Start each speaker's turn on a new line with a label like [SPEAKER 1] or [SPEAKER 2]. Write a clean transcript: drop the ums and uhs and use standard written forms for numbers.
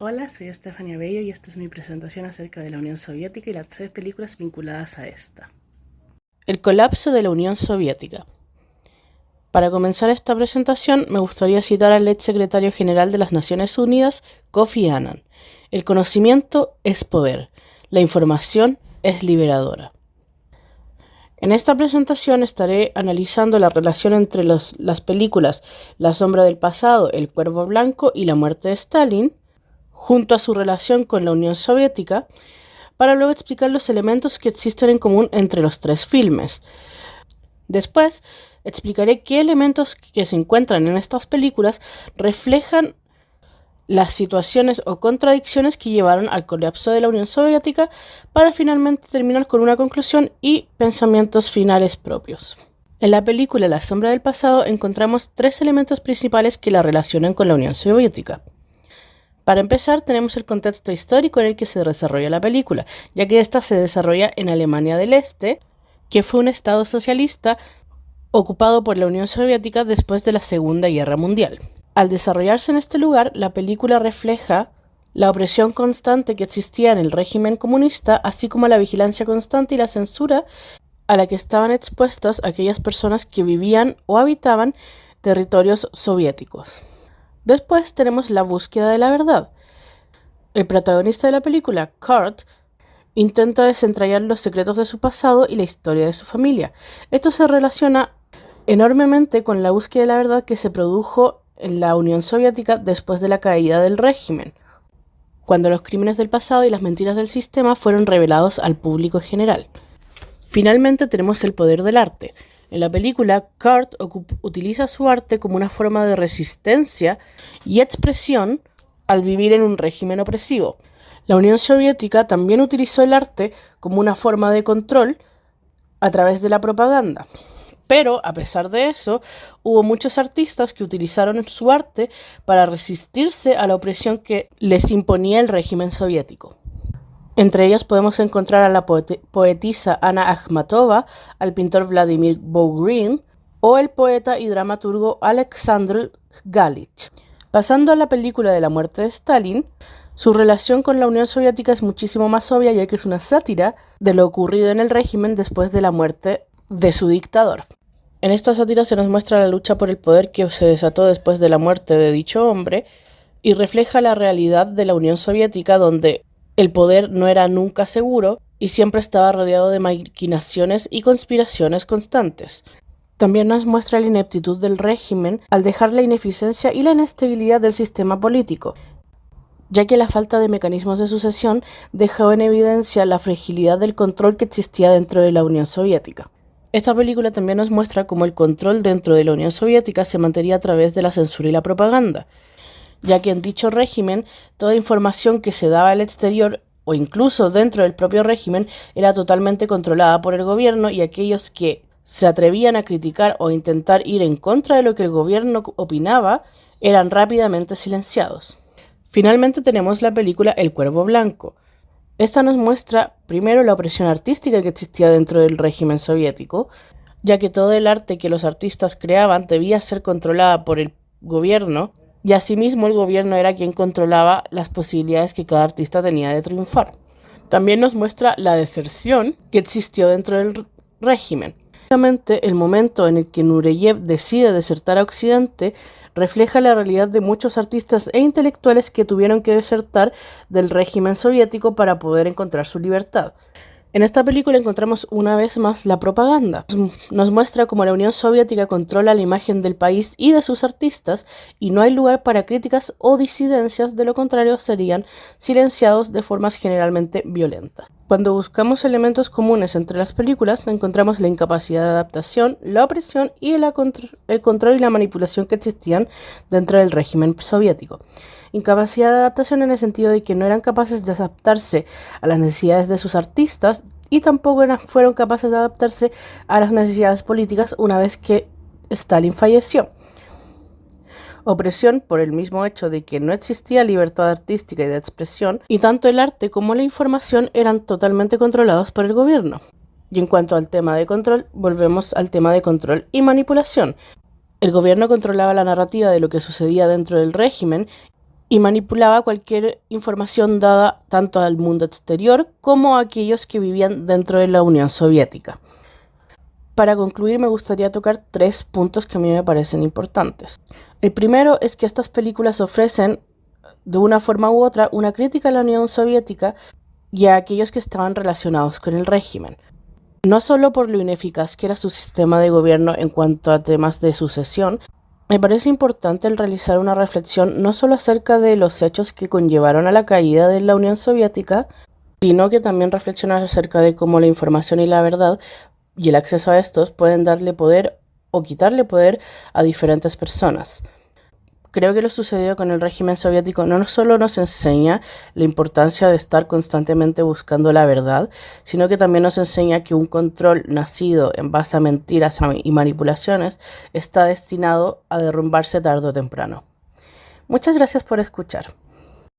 [SPEAKER 1] Hola, soy Estefania Bello y esta es mi presentación acerca de la Unión Soviética y las 3 películas vinculadas a esta. El colapso de la Unión Soviética. Para comenzar esta presentación, me gustaría citar al ex secretario general de las Naciones Unidas, Kofi Annan. El conocimiento es poder, la información es liberadora. En esta presentación estaré analizando la relación entre las películas La sombra del pasado, El cuervo blanco y La muerte de Stalin, junto a su relación con la Unión Soviética, para luego explicar los elementos que existen en común entre los 3 filmes. Después, explicaré qué elementos que se encuentran en estas películas reflejan las situaciones o contradicciones que llevaron al colapso de la Unión Soviética, para finalmente terminar con una conclusión y pensamientos finales propios. En la película La sombra del pasado encontramos 3 elementos principales que la relacionan con la Unión Soviética. Para empezar, tenemos el contexto histórico en el que se desarrolla la película, ya que esta se desarrolla en Alemania del Este, que fue un estado socialista ocupado por la Unión Soviética después de la Segunda Guerra Mundial. Al desarrollarse en este lugar, la película refleja la opresión constante que existía en el régimen comunista, así como la vigilancia constante y la censura a la que estaban expuestas aquellas personas que vivían o habitaban territorios soviéticos. Después tenemos la búsqueda de la verdad. El protagonista de la película, Kurt, intenta desentrañar los secretos de su pasado y la historia de su familia. Esto se relaciona enormemente con la búsqueda de la verdad que se produjo en la Unión Soviética después de la caída del régimen, cuando los crímenes del pasado y las mentiras del sistema fueron revelados al público en general. Finalmente tenemos el poder del arte. En la película, Kurt utiliza su arte como una forma de resistencia y expresión al vivir en un régimen opresivo. La Unión Soviética también utilizó el arte como una forma de control a través de la propaganda. Pero, a pesar de eso, hubo muchos artistas que utilizaron su arte para resistirse a la opresión que les imponía el régimen soviético. Entre ellos podemos encontrar a la poetisa Anna Akhmatova, al pintor Vladimir Bouguerin o el poeta y dramaturgo Alexander Galich. Pasando a la película de La muerte de Stalin, su relación con la Unión Soviética es muchísimo más obvia, ya que es una sátira de lo ocurrido en el régimen después de la muerte de su dictador. En esta sátira se nos muestra la lucha por el poder que se desató después de la muerte de dicho hombre y refleja la realidad de la Unión Soviética, donde el poder no era nunca seguro y siempre estaba rodeado de maquinaciones y conspiraciones constantes. También nos muestra la ineptitud del régimen al dejar la ineficiencia y la inestabilidad del sistema político, ya que la falta de mecanismos de sucesión dejó en evidencia la fragilidad del control que existía dentro de la Unión Soviética. Esta película también nos muestra cómo el control dentro de la Unión Soviética se mantenía a través de la censura y la propaganda, ya que en dicho régimen toda información que se daba al exterior o incluso dentro del propio régimen era totalmente controlada por el gobierno, y aquellos que se atrevían a criticar o intentar ir en contra de lo que el gobierno opinaba eran rápidamente silenciados. Finalmente tenemos la película El cuervo blanco. Esta nos muestra primero la opresión artística que existía dentro del régimen soviético, ya que todo el arte que los artistas creaban debía ser controlada por el gobierno, y asimismo el gobierno era quien controlaba las posibilidades que cada artista tenía de triunfar. También nos muestra la deserción que existió dentro del régimen. El momento en el que Nureyev decide desertar a Occidente refleja la realidad de muchos artistas e intelectuales que tuvieron que desertar del régimen soviético para poder encontrar su libertad. En esta película encontramos una vez más la propaganda. Nos muestra cómo la Unión Soviética controla la imagen del país y de sus artistas, y no hay lugar para críticas o disidencias, de lo contrario serían silenciados de formas generalmente violentas. Cuando buscamos elementos comunes entre las películas, encontramos la incapacidad de adaptación, la opresión y el control y la manipulación que existían dentro del régimen soviético. Incapacidad de adaptación en el sentido de que no eran capaces de adaptarse a las necesidades de sus artistas, y tampoco fueron capaces de adaptarse a las necesidades políticas una vez que Stalin falleció. Opresión por el mismo hecho de que no existía libertad artística y de expresión, y tanto el arte como la información eran totalmente controlados por el gobierno. Y en cuanto al tema de control, volvemos al tema de control y manipulación. El gobierno controlaba la narrativa de lo que sucedía dentro del régimen y manipulaba cualquier información dada tanto al mundo exterior como a aquellos que vivían dentro de la Unión Soviética. Para concluir, me gustaría tocar 3 puntos que a mí me parecen importantes. El primero es que estas películas ofrecen, de una forma u otra, una crítica a la Unión Soviética y a aquellos que estaban relacionados con el régimen. No solo por lo ineficaz que era su sistema de gobierno en cuanto a temas de sucesión, me parece importante el realizar una reflexión no solo acerca de los hechos que conllevaron a la caída de la Unión Soviética, sino que también reflexionar acerca de cómo la información y la verdad y el acceso a estos pueden darle poder o quitarle poder a diferentes personas. Creo que lo sucedido con el régimen soviético no solo nos enseña la importancia de estar constantemente buscando la verdad, sino que también nos enseña que un control nacido en base a mentiras y manipulaciones está destinado a derrumbarse tarde o temprano. Muchas gracias por escuchar.